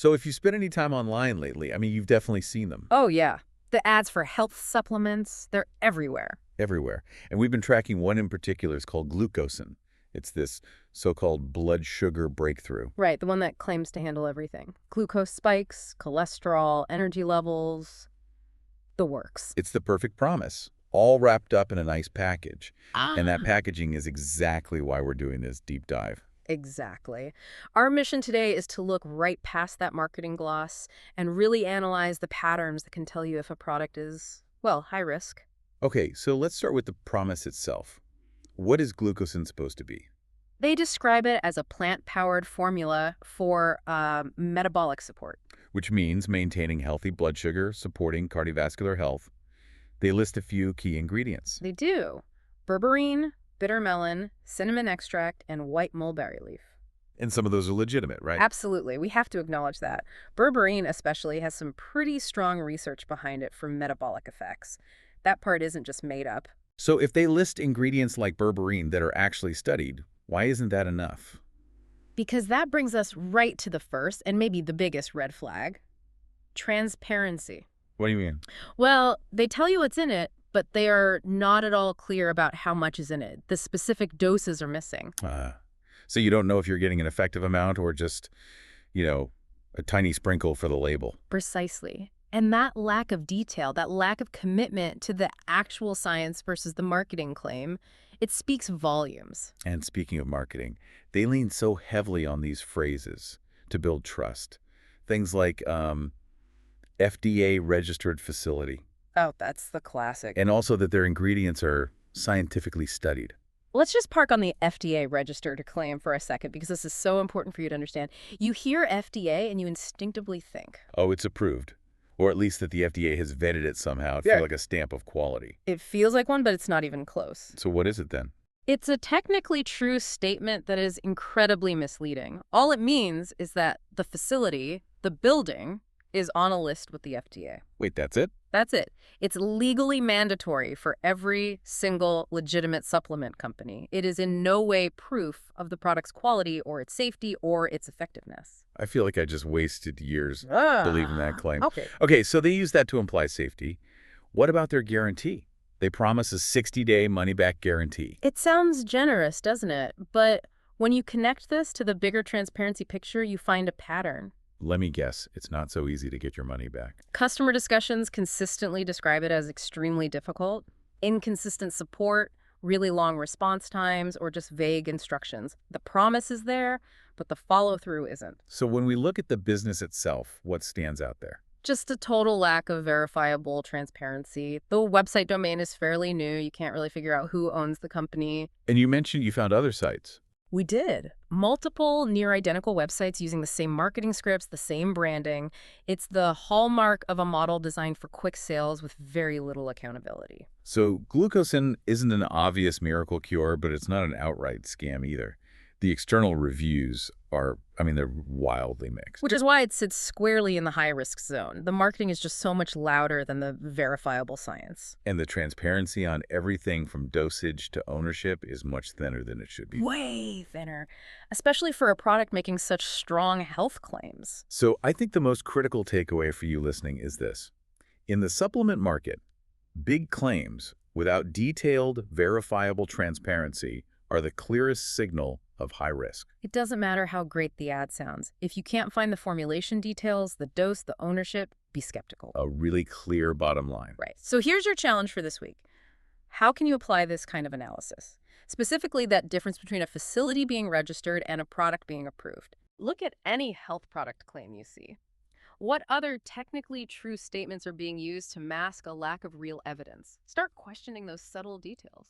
So if you spent any time online lately, I mean, you've definitely seen them Oh, yeah. The ads for health supplements, they're everywhere. everywhere. And we've been tracking one in particular. It's called Glucocyn. It's this so-called blood sugar breakthrough. Right, the one that claims to handle everything. Glucose spikes, cholesterol, energy levels, the works. It's the perfect promise, all wrapped up in a nice package. And that Ah, packaging is exactly why we're doing this deep dive. exactly. Our mission today is to look right past that marketing gloss and really analyze the patterns that can tell you if a product is, well, high risk. Okay, so let's start with the promise itself. What is Glucocyn supposed to be? They describe it as a plant-powered formula for metabolic support. Which means maintaining healthy blood sugar, supporting cardiovascular health. They list a few key ingredients. They do. Berberine, bitter melon, cinnamon extract, and white mulberry leaf. And some of those are legitimate, right? Absolutely. We have to acknowledge that. Berberine especially has some pretty strong research behind it for metabolic effects. That part isn't just made up. So if they list ingredients like berberine that are actually studied, why isn't that enough? Because that brings us right to the first and maybe the biggest red flag: transparency. What do you mean? Well, they tell you what's in it, but they are not at all clear about how much is in it. The specific doses are missing. So you don't know if you're getting an effective amount or just, you know, a tiny sprinkle for the label. Precisely. And that lack of detail, that lack of commitment to the actual science versus the marketing claim, it speaks volumes. And speaking of marketing, they lean so heavily on these phrases to build trust. Things like FDA-registered facility, Oh, that's the classic. and also that their ingredients are scientifically studied. Let's just park on the FDA registered claim for a second because this is so important for you to understand. You hear FDA and you instinctively think, Oh, it's approved. Or at least that the FDA has vetted it somehow to yeah, feel like a stamp of quality. it feels like one, but it's not even close. So what is it then? It's a technically true statement that is incredibly misleading. All it means is that the facility, the building, is on a list with the FDA. Wait, that's it? That's it. It's legally mandatory for every single legitimate supplement company. It is in no way proof of the product's quality or its safety or its effectiveness. I feel like I just wasted years believing that claim. Okay. Okay, so they use that to imply safety. What about their guarantee? They promise a 60-day money-back guarantee. It sounds generous, doesn't it? But when you connect this to the bigger transparency picture, you find a pattern. Let me guess, it's not so easy to get your money back. Customer discussions consistently describe it as extremely difficult, inconsistent support, really long response times, or just vague instructions. The promise is there, but the follow-through isn't. So when we look at the business itself, what stands out there? Just a total lack of verifiable transparency. The website domain is fairly new. You can't really figure out who owns the company. And you mentioned you found other sites. We did. Multiple near-identical websites using the same marketing scripts, the same branding. It's the hallmark of a model designed for quick sales with very little accountability. So Glucocyn isn't an obvious miracle cure, but it's not an outright scam either. The external reviews are, I mean, they're wildly mixed. Which is why it sits squarely in the high-risk zone. The marketing is just so much louder than the verifiable science. And the transparency on everything from dosage to ownership is much thinner than it should be. Way thinner, especially for a product making such strong health claims. So I think the most critical takeaway for you listening is this. In the supplement market, big claims without detailed, verifiable transparency are the clearest signal of high risk. It doesn't matter how great the ad sounds. If you can't find the formulation details, the dose, the ownership, be skeptical. A really clear bottom line. Right. So here's your challenge for this week. How can you apply this kind of analysis? Specifically, that difference between a facility being registered and a product being approved. Look at any health product claim you see. What other technically true statements are being used to mask a lack of real evidence? Start questioning those subtle details.